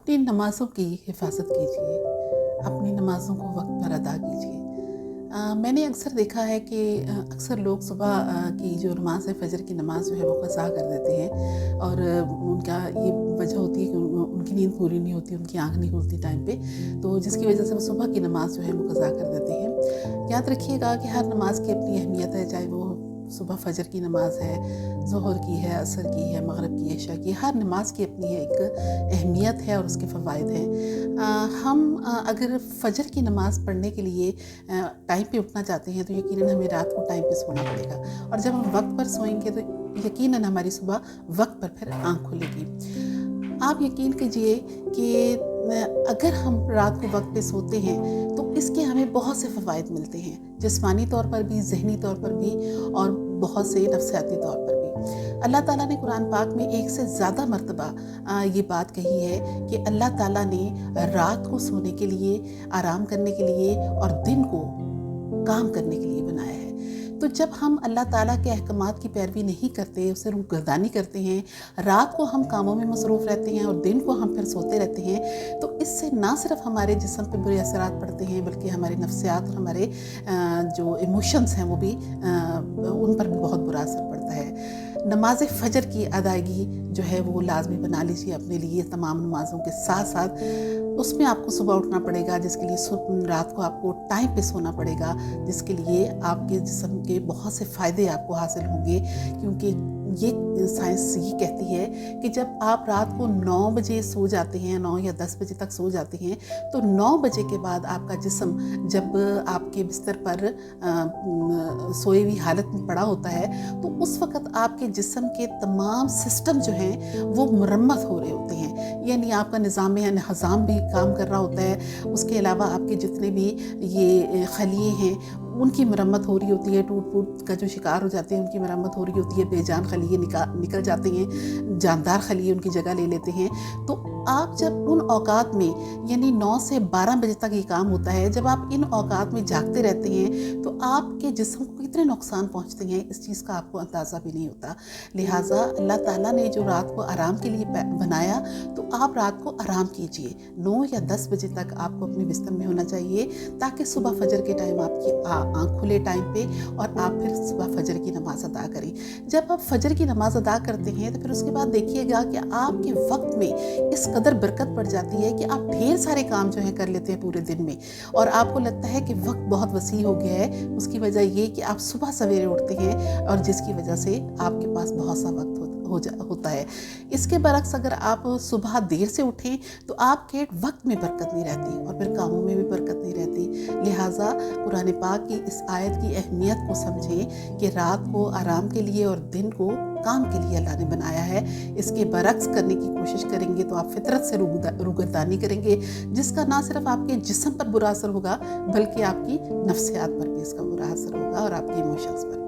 अपनी नमाज़ों की हिफाजत कीजिए, अपनी नमाज़ों को वक्त पर अदा कीजिए। मैंने अक्सर देखा है कि अक्सर लोग सुबह की जो नमाज़ है फ़जर की नमाज़ जो है वो क़ज़ा कर देते हैं और उनका ये वजह होती है कि उनकी नींद पूरी नहीं होती, उनकी आँख नहीं खुलती टाइम पे, तो जिसकी वजह से वो सुबह की नमाज़ जो है वो क़ज़ा कर देते हैं। याद रखिएगा कि हर नमाज़ की अपनी अहमियत है, चाहे वो सुबह फ़जर की नमाज़ है, ज़ोहर की है, असर की है, मग़रिब की, इशा की, हर नमाज की अपनी एक अहमियत है और उसके फ़वाइद हैं। हम अगर फ़जर की नमाज़ पढ़ने के लिए टाइम पे उठना चाहते हैं तो यकीनन हमें रात को टाइम पे सोना पड़ेगा, और जब हम वक्त पर सोएंगे तो यकीनन हमारी सुबह वक्त पर फिर आँख खुलेगी। आप यकीन कीजिए कि अगर हम रात को वक्त पे सोते हैं तो इसके हमें बहुत से फ़वाइद मिलते हैं, जिस्मानी तौर पर भी, ज़हनी तौर पर भी और बहुत से नफ्सियाती तौर पर भी। अल्लाह ताला ने कुरान पाक में एक से ज़्यादा मर्तबा ये बात कही है कि अल्लाह ताला ने रात को सोने के लिए, आराम करने के लिए और दिन को काम करने के लिए बनाया है। तो जब हम अल्लाह ताला के अहकामात की पैरवी नहीं करते, उससे रूगर्दानी करते हैं, रात को हम कामों में मसरूफ़ रहते हैं और दिन को हम फिर सोते रहते हैं, तो इससे ना सिर्फ हमारे जिस्म पे बुरे असरात पड़ते हैं बल्कि हमारे नफ्सियात और हमारे जो इमोशंस हैं वो भी उन पर भी बहुत बुरा असर पड़ता है। नमाज फ़जर की अदायगी जो है वो लाजमी बना लीजिए अपने लिए। तमाम नमाज़ों के साथ साथ उसमें आपको सुबह उठना पड़ेगा, जिसके लिए रात को आपको टाइम पे सोना पड़ेगा, जिसके लिए आपके जिस्म के बहुत से फ़ायदे आपको हासिल होंगे। क्योंकि ये साइंस ये कहती है कि जब आप रात को 9 बजे सो जाते हैं, 9 या 10 बजे तक सो जाते हैं, तो 9 बजे के बाद आपका जिस्म जब आपके बिस्तर पर सोई हुई हालत में पड़ा होता है तो उस वक़्त आपके जिस्म के तमाम सिस्टम जो हैं वो मुरम्मत हो रहे होते हैं, यानी आपका निज़ाम हज़ाम भी काम कर रहा होता है। उसके अलावा आपके जितने भी ये खलिए हैं उनकी मरम्मत हो रही होती है, टूट का जो शिकार हो जाते हैं उनकी मरम्मत हो रही होती है, बेजान खलिए निकल जाते हैं, जानदार खलिए उनकी जगह ले लेते हैं। तो आप जब उन औकात में, यानी 9 से 12 बजे तक ये काम होता है, जब आप इन औकात में जागते रहते हैं तो आपके जिस्म को कितने नुकसान पहुंचते हैं इस चीज़ का आपको अंदाज़ा भी नहीं होता। लिहाजा अल्लाह ताला ने जो रात को आराम के लिए बनाया, तो आप रात को आराम कीजिए। 9 या 10 बजे तक आपको अपने बिस्तर में होना चाहिए ताकि सुबह फ़जर के टाइम आपकी आँख खुले टाइम पे और आप फिर सुबह फ़जर की नमाज़ अदा करें। जब आप फ़जर की नमाज़ अदा करते हैं तो फिर उसके बाद देखिएगा कि आपके वक्त में इस कदर बरकत पड़ जाती है कि आप ढेर सारे काम जो है कर लेते हैं पूरे दिन में, और आपको लगता है कि वक्त बहुत वसी हो गया है। उसकी वजह ये कि आप सुबह सवेरे उठते हैं और जिसकी वजह से आपके पास बहुत सा वक्त होता है। इसके बरक्स अगर आप सुबह देर से उठें तो आपके वक्त में बरकत नहीं रहती और फिर कामों में भी बरकत नहीं रहती। लिहाजा कुरान पाक की इस आयत की अहमियत को समझें कि रात को आराम के लिए और दिन को काम के लिए अल्लाह ने बनाया है। इसके बरक्स करने की कोशिश करेंगे तो आप फितरत से रूगर्दानी करेंगे, जिसका ना सिर्फ आपके जिस्म पर बुरा असर होगा बल्कि आपकी नफ्सियात पर भी इसका बुरा असर होगा और आपके इमोशंस पर।